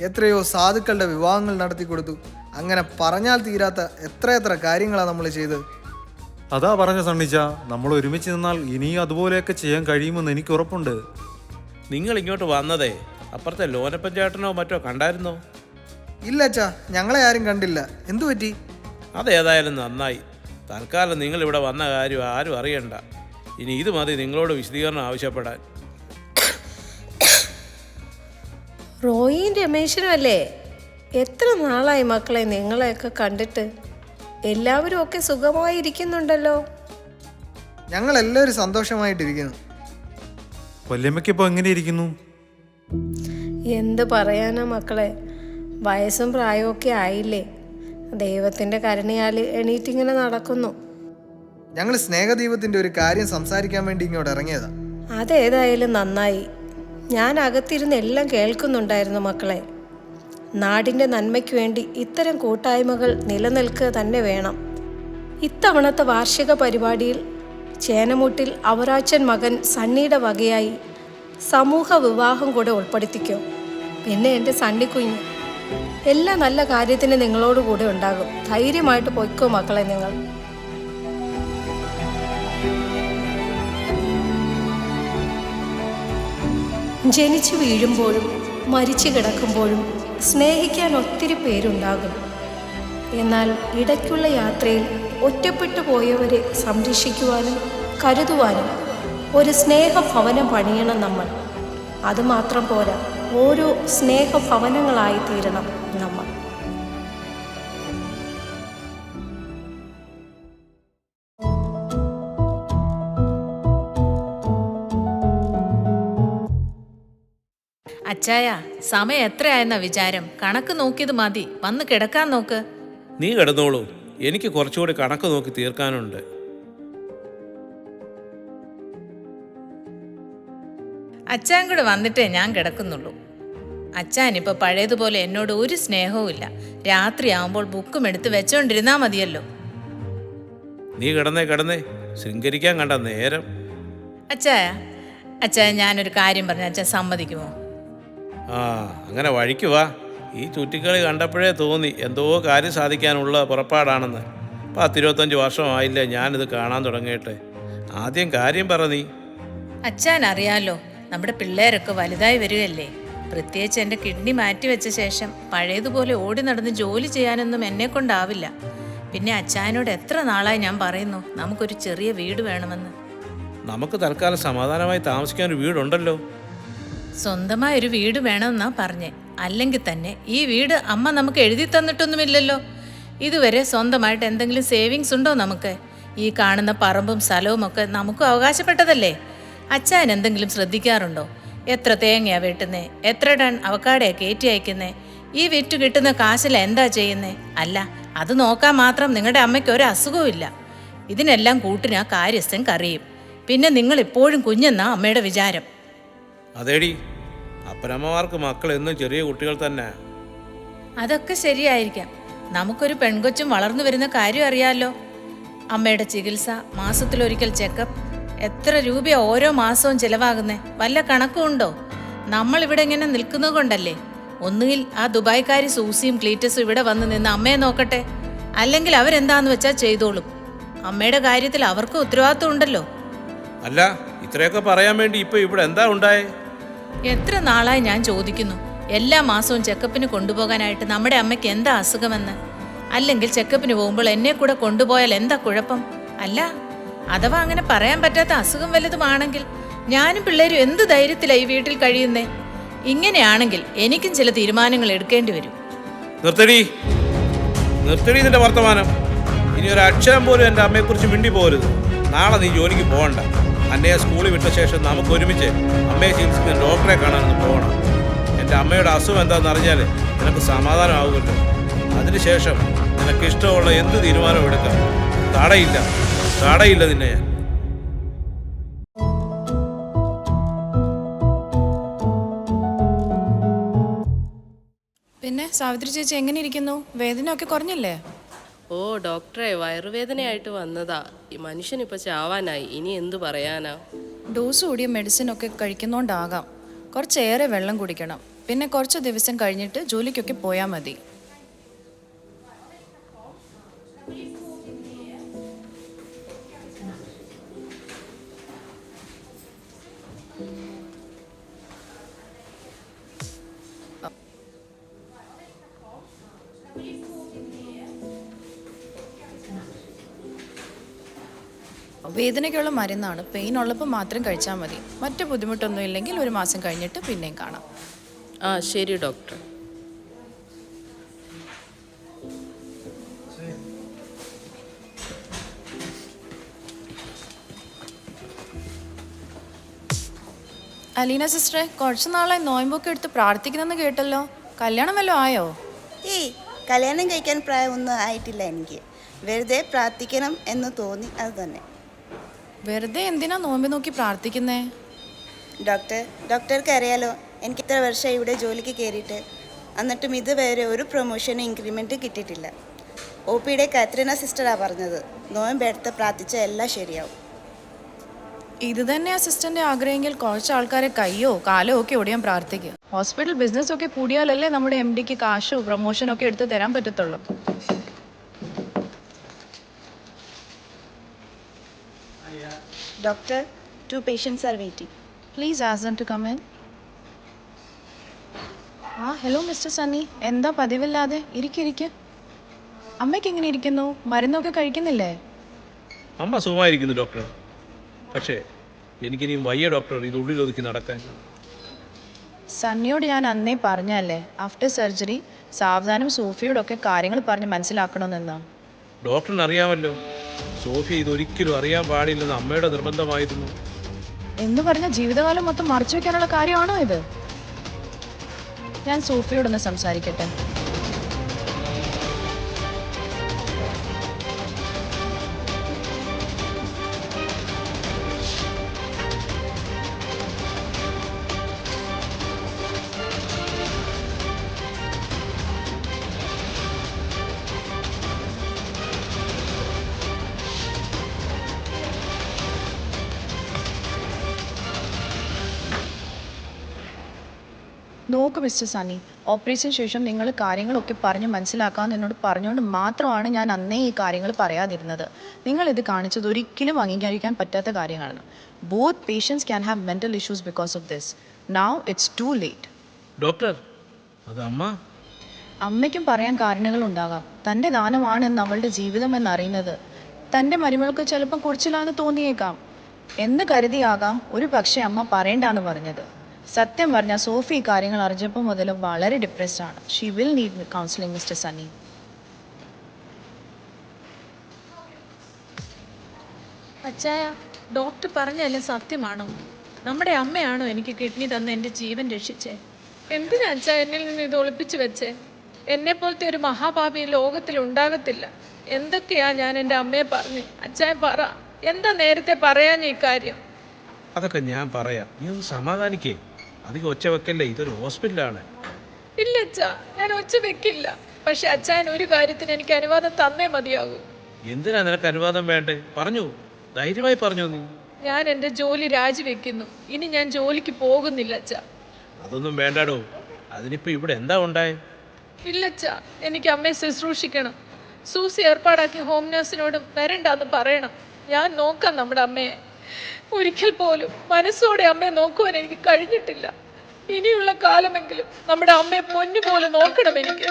എത്രയോ സാധുക്കളുടെ വിവാഹങ്ങൾ നടത്തി കൊടുത്തു. അങ്ങനെ പറഞ്ഞാൽ തീരാത്ത എത്രയെത്ര കാര്യങ്ങളാണ് നമ്മൾ ചെയ്തത്. അതാ പറഞ്ഞ സണ്ണിച്ച, നമ്മൾ ഒരുമിച്ച് നിന്നാൽ ഇനിയും അതുപോലെയൊക്കെ ചെയ്യാൻ കഴിയുമെന്ന് എനിക്ക് ഉറപ്പുണ്ട്. നിങ്ങൾ ഇങ്ങോട്ട് വന്നതേ അപ്പുറത്തെ ലോനപ്പൻ ചേട്ടനോ മറ്റോ കണ്ടായിരുന്നോ? ഇല്ല അച്ഛാ, ഞങ്ങളെ ആരും കണ്ടില്ല. എന്തു പറ്റി? അതേതായാലും നന്നായി. തൽക്കാലം നിങ്ങൾ ഇവിടെ വന്ന കാര്യം ആരും അറിയണ്ട. ഇനി ഇത് മതി നിങ്ങളോട് വിശദീകരണം ആവശ്യപ്പെടാൻ. റോയിയും രമേശനും അല്ലേ? എത്ര നാളായി മക്കളെ നിങ്ങളെയൊക്കെ കണ്ടിട്ട്. എല്ലാവരും ഒക്കെ സുഖമായിരിക്കുന്നുണ്ടല്ലോ. ഞങ്ങളെല്ലാവരും സന്തോഷമായിട്ടിരിക്കുന്നു. വല്യമ്മയ്ക്ക് ഇപ്പോൾ എങ്ങനെ ഇരിക്കുന്നു? എന്ത് പറയാനാ മക്കളെ, വയസ്സും പ്രായമൊക്കെ ആയില്ലേ. ദൈവത്തിൻ്റെ കരുണയാൽ എണീറ്റിങ്ങനെ നടക്കുന്നു. ഞങ്ങൾ സ്നേഹദീപത്തിൻ്റെ ഒരു കാര്യം സംസാരിക്കാൻ വേണ്ടി ഇങ്ങോട്ട് ഇറങ്ങിയതാ. അതേതായാലും നന്നായി. ഞാൻ അകത്തിരുന്ന് എല്ലാം കേൾക്കുന്നുണ്ടായിരുന്നു മക്കളെ. നാടിൻ്റെ നന്മയ്ക്ക് വേണ്ടി ഇത്തരം കൂട്ടായ്മകൾ നിലനിൽക്കുക തന്നെ വേണം. ഇത്തവണത്തെ വാർഷിക പരിപാടിയിൽ ചേനമൂട്ടിൽ അവറാച്ചൻ മകൻ സണ്ണിയുടെ വകയായി സമൂഹ വിവാഹം കൂടെ ഉൾപ്പെടുത്തിക്കോ. പിന്നെ എൻ്റെ സണ്ണിക്കുഞ്ഞ് എല്ലാ നല്ല കാര്യത്തിന് നിങ്ങളോട് കൂടെ ഉണ്ടാകും. ധൈര്യമായിട്ട് പൊയ്ക്കോ മക്കളെ നിങ്ങൾ. ജനിച്ചു വീഴുമ്പോഴും മരിച്ചു കിടക്കുമ്പോഴും സ്നേഹിക്കാൻ ഒത്തിരി പേരുണ്ടാകും. എന്നാൽ ഇടയ്ക്കുള്ള യാത്രയിൽ ഒറ്റപ്പെട്ടു പോയവരെ സംരക്ഷിക്കുവാനും കരുതുവാനും ഒരു സ്നേഹഭവനം പണിയണം നമ്മൾ. അതുമാത്രം പോരാ, ഓരോ സ്നേഹഭവനങ്ങളായി തീരണം നമ്മൾ. അച്ചായ, സമയം എത്രയായെന്ന വിചാരം? കണക്ക് നോക്കിയത് മതി, വന്ന് കിടക്കാൻ നോക്ക്. നീ കിടന്നോളൂ, എനിക്ക് കുറച്ചുകൂടി കണക്ക് നോക്കി തീർക്കാനുണ്ട്. അച്ചാൻ കൂടെ വന്നിട്ടേ ഞാൻ കിടക്കുന്നുള്ളൂ. അച്ചാൻ ഇപ്പൊ പഴയതുപോലെ എന്നോട് ഒരു സ്നേഹവും ഇല്ല. രാത്രിയാവുമ്പോൾ ബുക്കും എടുത്ത് വെച്ചോണ്ടിരുന്നാ മതിയല്ലോ. നീ കിടന്നേ ശൃംഗരിക്കാൻ കണ്ട നേരം. അച്ചായ ഞാനൊരു കാര്യം പറഞ്ഞ അച്ഛൻ സമ്മതിക്കുമോ? ആ, അങ്ങനെ വഴിക്ക് വാ. ഈ ചുറ്റിക്കളി കണ്ടപ്പോഴേ തോന്നി എന്തോ കാര്യം സാധിക്കാനുള്ള പുറപ്പാടാണെന്ന്. 10-25 വർഷമായില്ലേ ഞാനിത് കാണാൻ തുടങ്ങിയിട്ട്. ആദ്യം കാര്യം പറ നീ. അച്ചാൻ അറിയാലോ, നമ്മുടെ പിള്ളേരൊക്കെ വലുതായി വരികയല്ലേ. പ്രത്യേകിച്ച് എൻ്റെ കിഡ്നി മാറ്റിവെച്ച ശേഷം പഴയതുപോലെ ഓടി നടന്ന് ജോലി ചെയ്യാനൊന്നും എന്നെ കൊണ്ടാവില്ല. പിന്നെ അച്ചായനോട് എത്ര നാളായി ഞാൻ പറയുന്നു നമുക്കൊരു ചെറിയ വീട് വേണമെന്ന്. നമുക്ക് തൽക്കാലം സമാധാനമായി താമസിക്കാൻ ഒരു വീടുണ്ടല്ലോ. സ്വന്തമായൊരു വീട് വേണമെന്നാ പറഞ്ഞേ. അല്ലെങ്കിൽ തന്നെ ഈ വീട് അമ്മ നമുക്ക് എഴുതി തന്നിട്ടൊന്നുമില്ലല്ലോ. ഇതുവരെ സ്വന്തമായിട്ട് എന്തെങ്കിലും സേവിങ്സ് ഉണ്ടോ നമുക്ക്? ഈ കാണുന്ന പറമ്പും സ്ഥലവും ഒക്കെ നമുക്കും അവകാശപ്പെട്ടതല്ലേ. അച്ചായൻ എന്തെങ്കിലും ശ്രദ്ധിക്കാറുണ്ടോ? എത്ര തേങ്ങയാ വെട്ടുന്നേ, എത്ര ടൺ അവക്കാടയാ കയറ്റി അയക്കുന്നേ, ഈ വിറ്റ് കിട്ടുന്ന കാശിൽ എന്താ ചെയ്യുന്നേ? അല്ല, അത് നോക്കാൻ മാത്രം നിങ്ങളുടെ അമ്മയ്ക്ക് ഒരു അസുഖവും ഇല്ല. ഇതിനെല്ലാം കൂട്ടിനാ കാര്യസ്ഥൻ കറിയും. പിന്നെ നിങ്ങൾ ഇപ്പോഴും കുഞ്ഞെന്നാ അമ്മയുടെ വിചാരം. അതേടി, അപ്പനമ്മമാർക്ക് മക്കൾ എന്നും ചെറിയ കുട്ടികൾ തന്നെ. അതൊക്കെ ശരിയായിരിക്കാം. നമുക്കൊരു പെൺകൊച്ചും വളർന്നു വരുന്ന കാര്യം അറിയാമല്ലോ. അമ്മയുടെ ചികിത്സ, മാസത്തിലൊരിക്കൽ ചെക്കപ്പ്, എത്ര രൂപയാ ഓരോ മാസവും ചിലവാകുന്നേ? വല്ല കണക്കും ഉണ്ടോ? നമ്മളിവിടെ ഇങ്ങനെ നിൽക്കുന്നത് കൊണ്ടല്ലേ. ഒന്നുകിൽ ആ ദുബായ്ക്കാരി സൂസിയും ക്ലീറ്റസും ഇവിടെ വന്ന് നിന്ന് അമ്മയെ നോക്കട്ടെ, അല്ലെങ്കിൽ അവരെന്താന്ന് വെച്ചാൽ ചെയ്തോളും. അമ്മയുടെ കാര്യത്തിൽ അവർക്ക് ഉത്തരവാദിത്വം ഉണ്ടല്ലോ. അല്ല, ഇത്രയൊക്കെ പറയാൻ വേണ്ടി ഇപ്പൊ ഇവിടെ എന്താ ഉണ്ടായേ? എത്ര നാളായി ഞാൻ ചോദിക്കുന്നു, എല്ലാ മാസവും ചെക്കപ്പിന് കൊണ്ടുപോകാനായിട്ട് നമ്മുടെ അമ്മയ്ക്ക് എന്താ അസുഖമെന്ന്. അല്ലെങ്കിൽ ചെക്കപ്പിന് പോകുമ്പോൾ എന്നെ കൂടെ കൊണ്ടുപോയാൽ എന്താ കുഴപ്പം? അല്ല, അഥവാ അങ്ങനെ പറയാൻ പറ്റാത്ത അസുഖം വല്ലതുമാണെങ്കിൽ ഞാനും പിള്ളേരും എന്ത് ധൈര്യത്തിലായി ഈ വീട്ടിൽ കഴിയുന്നേ? ഇങ്ങനെയാണെങ്കിൽ എനിക്കും ചില തീരുമാനങ്ങൾ എടുക്കേണ്ടി വരും. നിർത്തടി നിന്റെ വർത്തമാനം. ഇനി ഒരു അക്ഷരം പോലും എൻ്റെ അമ്മയെക്കുറിച്ച് മിണ്ടി പോരുത്. നാളെ നീ ജോലിക്ക് പോകണ്ട. അന്നയെ സ്കൂളിൽ വിട്ട ശേഷം നമുക്ക് ഒരുമിച്ച് അമ്മയെ ചികിത്സിക്കുന്ന ഡോക്ടറെ കാണാനൊന്ന് പോകണം. എൻ്റെ അമ്മയുടെ അസുഖം എന്താണെന്ന് അറിഞ്ഞാൽ നിനക്ക് സമാധാനമാകുമല്ലോ. അതിനുശേഷം നിനക്ക് ഇഷ്ടമുള്ള എന്ത് തീരുമാനവും എടുക്കാം. തടയില്ല നിന്നെ ഞാൻ. പിന്നെ സാവിത്രി ചേച്ചി എങ്ങനെ ഇരിക്കുന്നു? വേദനയൊക്കെ കുറഞ്ഞല്ലേ? ഓ ഡോക്ടറെ, വയറുവേദനയായിട്ട് വന്നതാ. ഈ മനുഷ്യനിപ്പോൾ ചാവാനായി. ഇനി എന്തു പറയാനാ? ഡോസ് കൂടിയ മെഡിസിൻ ഒക്കെ കഴിക്കുന്നോണ്ടാകാം. കുറച്ചേറെ വെള്ളം കുടിക്കണം. പിന്നെ കുറച്ച് ദിവസം കഴിഞ്ഞിട്ട് ജോലിക്കൊക്കെ പോയാൽ മതി. വേദനയ്ക്കുള്ള മരുന്നാണ്. പെയിൻ ഉള്ളപ്പോൾ മാത്രം കഴിച്ചാൽ മതി. മറ്റു ബുദ്ധിമുട്ടൊന്നും ഇല്ലെങ്കിൽ 1 മാസം കഴിഞ്ഞിട്ട് പിന്നെയും കാണാം. ആ ശരി ഡോക്ടർ. അലീന സിസ്റ്ററെ, കുറച്ച് നാളായി നോയമ്പൊക്കെ എടുത്ത് പ്രാർത്ഥിക്കുന്നെന്ന് കേട്ടല്ലോ. കല്യാണം വല്ലതും ആയോ? ഏയ്, കല്യാണം കഴിക്കാൻ പ്രായമൊന്നും ആയിട്ടില്ല എനിക്ക്. വെറുതെ പ്രാർത്ഥിക്കണം എന്ന് തോന്നി, അത് തന്നെ. വെറുതെ എന്തിനാ നോമ്പ് നോക്കി പ്രാർത്ഥിക്കുന്നേ? ഡോക്ടർക്ക് അറിയാലോ, എനിക്ക് ഇത്ര വർഷം ഇവിടെ ജോലിക്ക് കയറിയിട്ട് എന്നിട്ടും ഇതുവരെ ഒരു പ്രൊമോഷനും ഇൻക്രിമെൻറ്റും കിട്ടിയിട്ടില്ല. OPയുടെ കാത്രീന സിസ്റ്ററാണ് പറഞ്ഞത്, നോയമ്പെടുത്ത് പ്രാർത്ഥിച്ചാൽ എല്ലാം ശരിയാവും. ഇത് തന്നെ അസിസ്റ്റന്റ് ആഗ്രഹമെങ്കിൽ കുറച്ച് ആൾക്കാരെ കയ്യോ കാലോ ഒക്കെ ഒടിയാൻ പ്രാർത്ഥിക്കുക. ഹോസ്പിറ്റൽ ബിസിനസ് ഒക്കെ കൂടിയാലല്ലേ നമ്മുടെ MDക്ക് കാശോ പ്രൊമോഷനോ ഒക്കെ എടുത്ത് തരാൻ പറ്റത്തുള്ളൂ. Doctor, 2 patients are waiting. Please ask them to come in. Hello mister Sunny, എന്താ പതിവില്ലാതെ? ഇരിക്കിരിക്ക്. അമ്മയ്ക്ക് എങ്ങനെ ഇരിക്കുന്നു? മരുന്നൊക്കെ കഴിക്കുന്നില്ലേ? അമ്മ സുഖമായിരിക്കുന്നു ഡോക്ടർ. പക്ഷേ എനിക്കിനിയും വയ്യ ഡോക്ടർ, ഇത് ഉള്ളിലൊതുക്കി നടക്കാൻ. സണ്ണിയോട് ഞാൻ അന്നേ പറഞ്ഞല്ലേ, ആഫ്റ്റർ സർജറി സാവധാനം സോഫിയോടൊക്കെ കാര്യങ്ങൾ പറഞ്ഞ് മനസ്സിലാക്കണമെന്നാ. ഡോക്ടറിന് അറിയാമല്ലോ, സോഫി ഇതൊരിക്കലും അറിയാൻ പാടില്ലെന്ന് അമ്മയുടെ നിർബന്ധമായിരുന്നു. എന്ന് പറഞ്ഞ ജീവിതകാലം മൊത്തം മറച്ചു വെക്കാനുള്ള കാര്യമാണോ ഇത്? ഞാൻ സോഫിയോടൊന്ന് സംസാരിക്കട്ടെ. നോക്ക് മിസ്റ്റർ സണ്ണി, ഓപ്പറേഷന് ശേഷം നിങ്ങൾ കാര്യങ്ങളൊക്കെ പറഞ്ഞ് മനസ്സിലാക്കാമെന്ന് എന്നോട് പറഞ്ഞുകൊണ്ട് മാത്രമാണ് ഞാൻ അന്നേ ഈ കാര്യങ്ങൾ പറയാതിരുന്നത്. നിങ്ങളിത് കാണിച്ചത് ഒരിക്കലും അംഗീകരിക്കാൻ പറ്റാത്ത കാര്യങ്ങളാണ്. Both patients can have mental issues because of this. Now it's too late. Doctor, അത് അമ്മയ്ക്കും പറയാൻ കാരണങ്ങളുണ്ടാകാം. തൻ്റെ ദാനമാണെന്ന് അവളുടെ ജീവിതം എന്നറിയുന്നത് തൻ്റെ മരുമകൾക്ക് ചിലപ്പം കുറച്ചിലാന്ന് തോന്നിയേക്കാം. എന്ന് കരുതിയാകാം ഒരു പക്ഷേ അമ്മ പറയണ്ടാന്ന് പറഞ്ഞത്. സത്യം പറഞ്ഞാൽ സോഫി ഈ കാര്യങ്ങൾ അറിഞ്ഞപ്പോൾ മുതൽ വളരെ ഡിപ്രസ്ഡ് ആണ്. She will need counselling mister Sunny. അച്ചായ, ഡോക്ടർ പറഞ്ഞല്ലേ സത്യമാണോ? നമ്മുടെ അമ്മയാണോ എനിക്ക് കിഡ്നി തന്ന് എൻ്റെ ജീവൻ രക്ഷിച്ചേ? എന്തിനാ അച്ചായ എന്നിൽ നിന്ന് ഇത് ഒളിപ്പിച്ചു വെച്ചേ? എന്നെപ്പോലത്തെ ഒരു മഹാപാപി ലോകത്തിൽ ഉണ്ടാകത്തില്ല. എന്തൊക്കെയാ ഞാൻ എൻ്റെ അമ്മയെ പറഞ്ഞു? അച്ചായ പറ, എന്താ നേരത്തെ പറയാൻ ഈ കാര്യം? അതൊക്കെ ഞാൻ പറയാം, നീ ഒന്ന് സമാധാനിക്കേ. അധികം ഒച്ച വെക്കല്ലേ, ഇതൊരു ഹോസ്പിറ്റലാണ്. ഇല്ല അച്ഛാ, ഞാൻ ഒച്ച വെക്കില്ല. പക്ഷെ അച്ചായൻ ഒരു കാര്യത്തിന് എനിക്ക് അനുവാദം തന്നേ മതിയാകൂ. എന്തിനാ നിനക്ക് അനുവാദം വേണ്ടേ? പറഞ്ഞു, ധൈര്യമായി പറഞ്ഞു. നീ ഞാൻ എൻ്റെ ജോലി രാജിവെക്കുന്നു. ഇനി ഞാൻ ജോലിക്ക് പോകുന്നില്ല അച്ഛാ. അതൊന്നും വേണ്ടാടോ. അതിനിപ്പോൾ ഇവിടെ എന്താ ഉണ്ടായേ? ഇല്ല അച്ഛാ, എനിക്ക് അമ്മയെ ശുശ്രൂഷിക്കണം. സൂസി ഏർപ്പാടാക്കി ഹോം നഴ്സിനോട് വരണ്ടാന്ന് പറയണം. ഞാൻ നോക്കാം നമ്മുടെ അമ്മയെ. ഒരിക്കൽ പോലും മനസ്സോടെ അമ്മയെ നോക്കുവാൻ എനിക്ക് കഴിഞ്ഞിട്ടില്ല. ഇനിയുള്ള കാലമെങ്കിലും നമ്മുടെ അമ്മയെ പൊന്നുപോലെ നോക്കണം എനിക്ക്.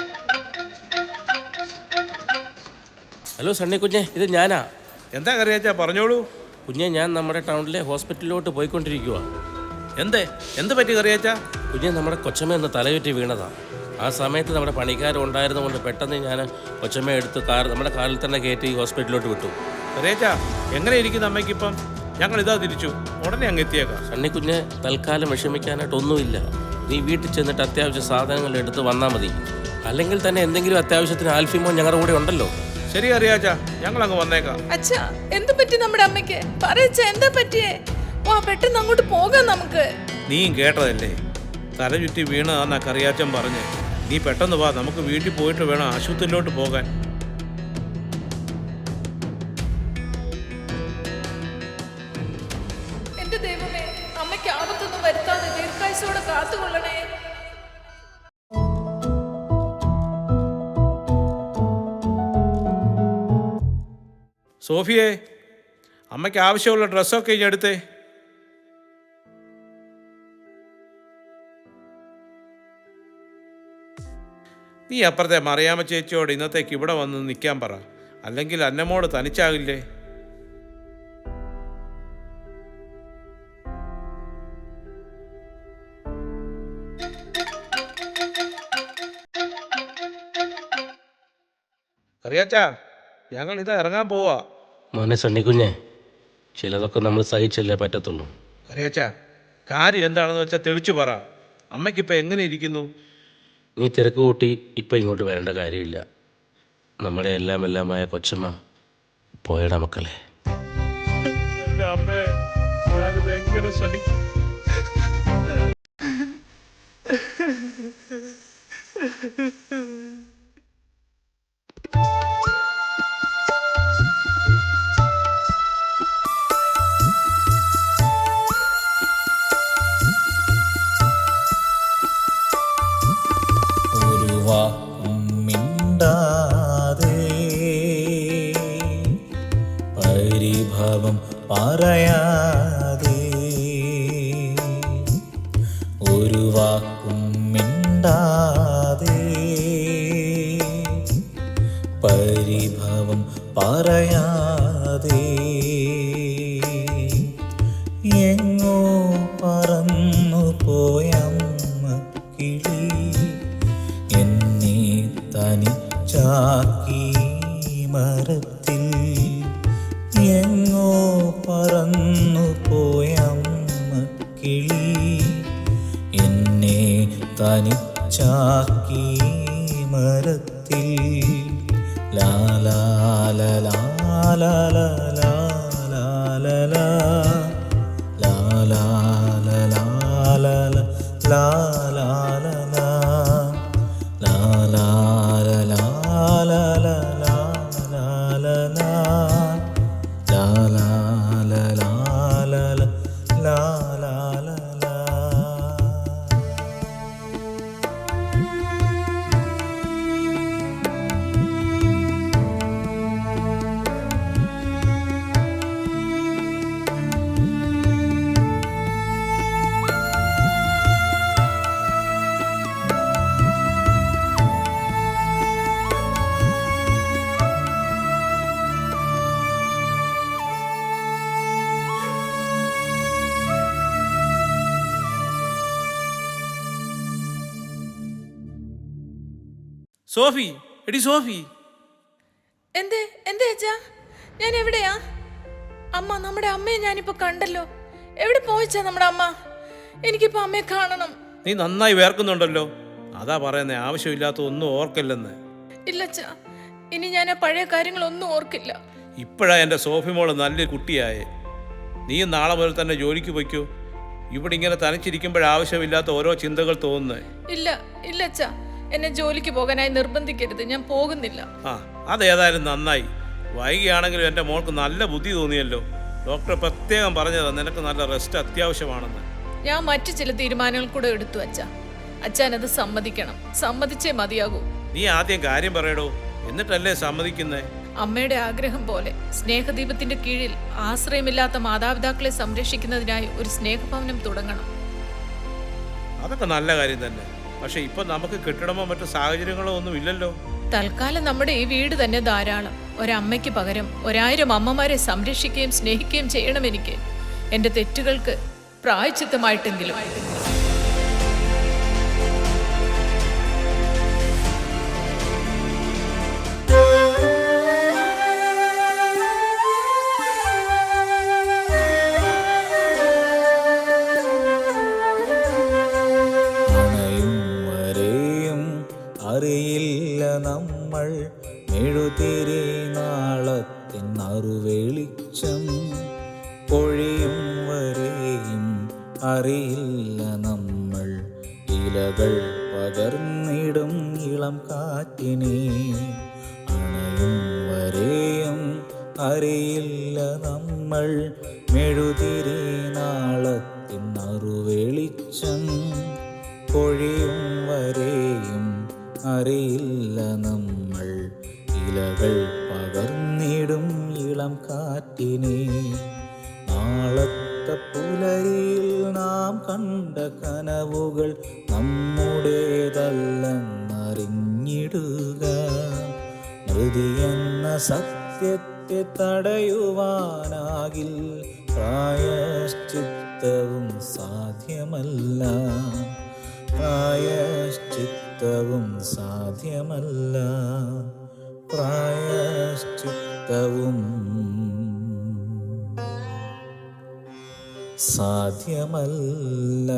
ഹലോ സണ്ണി കുഞ്ഞെ, ഇത് ഞാനാ. എന്താ കറിയാച്ചാ, പറഞ്ഞോളൂ. കുഞ്ഞെ, ഞാൻ നമ്മുടെ ടൗണിലെ ഹോസ്പിറ്റലിലോട്ട് പോയിക്കൊണ്ടിരിക്കുക. എന്ത് പറ്റി കറിയാച്ചാ? കുഞ്ഞെ, നമ്മുടെ കൊച്ചമ്മ ഒന്ന് തലയുറ്റി വീണതാ. ആ സമയത്ത് നമ്മുടെ പണിക്കാരുണ്ടായിരുന്നതുകൊണ്ട് പെട്ടെന്ന് ഞാൻ കൊച്ചമ്മ എടുത്ത് നമ്മുടെ കാറിൽ തന്നെ കയറ്റി ഹോസ്പിറ്റലിലോട്ട് വിട്ടു. കറിയാച്ചാ, എങ്ങനെ ഇരിക്കുന്നു അമ്മയ്ക്കിപ്പം? ഞങ്ങൾ ഇതാ തിരിച്ചു, ഉടനെ അങ്ങ് എത്തിയേക്കാം. സണ്ണി കുഞ്ഞെ, തൽക്കാലം വിഷമിക്കാനായിട്ടൊന്നുമില്ല. നീ വീട്ടിൽ ചെന്നിട്ട് അത്യാവശ്യ സാധനങ്ങൾ എടുത്ത് വന്നാൽ മതി. അല്ലെങ്കിൽ തന്നെ എന്തെങ്കിലും അത്യാവശ്യത്തിന് ആൽഫിമോൻ ഞങ്ങളുടെ കൂടെ ഉണ്ടല്ലോ. ശരി അറിയാച്ചാ, ഞങ്ങൾ അങ്ങ് വന്നേക്കാം. അച്ഛാ, എന്ത് പറ്റി നമ്മുടെ അമ്മയ്ക്ക്? പറയച്ച, എന്താ പറ്റിയേ? വാ, പെട്ടെന്ന് അങ്ങോട്ട് പോകാം നമുക്ക്. നീയും കേട്ടതല്ലേ, തല ചുറ്റി വീണതാന്നാ കറിയാച്ചൻ പറഞ്ഞേ. നീ പെട്ടെന്ന് വാ, നമുക്ക് വീട്ടിൽ പോയിട്ട് വേണം ആശുപത്രിയിലോട്ട് പോകാൻ. എന്റെ ദൈവമേ, അമ്മയ്ക്ക് ആപത്തൊന്നും വരുത്താതെ ദീർഘായുസോടെ കാത്തുകൊള്ളണേ. സോഫിയേ, അമ്മയ്ക്ക് ആവശ്യമുള്ള ഡ്രസ്സൊക്കെ ഇനി എടുത്തേ. നീ അപ്പുറത്തെ മറിയാമ്മ ചേച്ചിയോട് ഇന്നത്തേക്ക് ഇവിടെ വന്ന് നിൽക്കാൻ പറ. അല്ലെങ്കിൽ അന്നമ്മോട് തനിച്ചാകില്ലേ? അറിയാച്ചാ, ഞങ്ങൾ ഇതാ ഇറങ്ങാൻ പോവാ. മോനെ സണ്ണിക്കുഞ്ഞെ, ചിലതൊക്കെ നമ്മൾ സഹിച്ചല്ലേ പറ്റത്തുള്ളൂ. അറിയാച്ചാ, കാര്യം എന്താണെന്ന് വെച്ചാൽ തെളിച്ചു പറ. അമ്മയ്ക്കിപ്പോൾ എങ്ങനെ ഇരിക്കുന്നു? നീ തിരക്ക് കൂട്ടി ഇപ്പം ഇങ്ങോട്ട് വരേണ്ട കാര്യമില്ല. നമ്മുടെ എല്ലാമായ കൊച്ചമ്മ പോയടാ മക്കളെ. ഒരു വാക്കും മിണ്ടാതെ പരിഭവം പറയാതെ, ഒരു വാക്കും മിണ്ടാതെ പരിഭവം പറയാതെ എങ്ങോ പറന്നു പോയമ്മ കിളി എന്നെ തനിച്ചാക്കി മരത്തിൽ. എങ്ങോ പറന്നു പോയമ്മ കിളി എന്നെ തനിച്ചാക്കി മരത്തിൽ. ലാലാലലാ ലാലാലലാ ലാലാലലാ സോഫി, എടി സോഫി. എന്തേ എന്തേ അച്ഛാ, ഞാൻ എവിടെയാ? അമ്മ, നമ്മുടെ അമ്മയെ ഞാനിപ്പോ കണ്ടല്ലോ. എവിടെ പോയിച്ചാ നമ്മുടെ അമ്മ? എനിക്കിപ്പോ അമ്മയെ കാണണം. നീ നന്നായി വേർക്കുന്നുണ്ടല്ലോ. അതാ പറയുന്നേ, ആവശ്യമില്ലാത്ത ഒന്നും ഓർക്കല്ലെന്ന്. ഇല്ലച്ചാ, ഇനി ഞാൻ ആ പഴയ കാര്യങ്ങളൊന്നും ഓർക്കില്ല. ഇപ്പോഴാ എൻ്റെ സോഫി മോള് നല്ലൊരു കുട്ടിയായേ. നീ നാളെ മുതൽ തന്നെ ജോലിക്ക് പോയിക്കോ. ഇവിടെ ഇങ്ങനെ തനിച്ചിരിക്കുമ്പോഴാവശ്യമില്ലാത്ത ഓരോ ചിന്തകൾ തോന്നുന്നേ. ഇല്ല ഇല്ലച്ചാ, എന്നെ ജോലിക്ക് പോകാനായി നിർബന്ധിക്കരുത്. ഞാൻ പോകുന്നില്ല. ആ, അതേതായാലും നന്നായി. വൈകിയാണെങ്കിലും എൻ്റെ മോൾക്ക് നല്ല ബുദ്ധി തോന്നിയല്ലോ. ഡോക്ടർ പ്രത്യേകം പറഞ്ഞതാ നിനക്ക് നല്ല റെസ്റ്റ് അത്യാവശ്യമാണെന്ന്. ഞാൻ മറ്റു ചില തീരുമാനങ്ങൾ കൂടെ എടുത്തു അച്ഛാ. അച്ഛനത് സമ്മതിക്കണം. സമ്മതിച്ചേ മതിയാകൂ. നീ ആദ്യം കാര്യം പറയടോ, എന്നിട്ടല്ലേ സമ്മതിക്കുന്നേ? അമ്മയുടെ ആഗ്രഹം പോലെ സ്നേഹദീപത്തിന്റെ കീഴിൽ ആശ്രയമില്ലാത്ത മാതാപിതാക്കളെ സംരക്ഷിക്കുന്നതിനായി ഒരു സ്നേഹഭവനം തുടങ്ങണം. അതൊക്കെ നല്ല കാര്യം തന്നെ. പക്ഷെ ഇപ്പൊ നമുക്ക് കെട്ടിടമോ മറ്റു സാഹചര്യങ്ങളോ ഒന്നും ഇല്ലല്ലോ. തൽക്കാലം നമ്മുടെ ഈ വീട് തന്നെ ധാരാളം. ഒരമ്മയ്ക്ക് പകരം 1000 അമ്മമാരെ സംരക്ഷിക്കുകയും സ്നേഹിക്കുകയും ചെയ്യണം എനിക്ക്. എൻ്റെ തെറ്റുകൾക്ക് പ്രായശ്ചിത്തമായിട്ടെങ്കിലും. അറിയില്ല നമ്മൾ മെഴുതിരി നാളത്തിൻ അറുവെളിച്ചം പൊഴിയും വരെയും അറിയില്ല നമ്മൾ ഇലകൾ പകർന്നിടും ഇളം കാറ്റിനെ അണയും വരെയും അറിയില്ല നമ്മൾ മെഴുതിരി നാളത്തിൻ അറുവെളിച്ചം പൊഴിയും വരെയും അറിയില്ല നമ്മൾ ഇലകൾ പകർന്നിടും ഇളം കാറ്റിനെ നാളത്തെ പുലരിയിൽ നാം കണ്ട കനവുകൾ നമ്മുടേതല്ലെന്നറിഞ്ഞിടുക മൃതിയെന്ന സത്യത്തെ തടയുവാനാകിൽ പ്രായശ്ചിത്തവും സാധ്യമല്ല പ്രായശ്ചിത്തവും സാധ്യമല്ല പ്രായശ്ചിത്തവും സാധ്യമല്ല.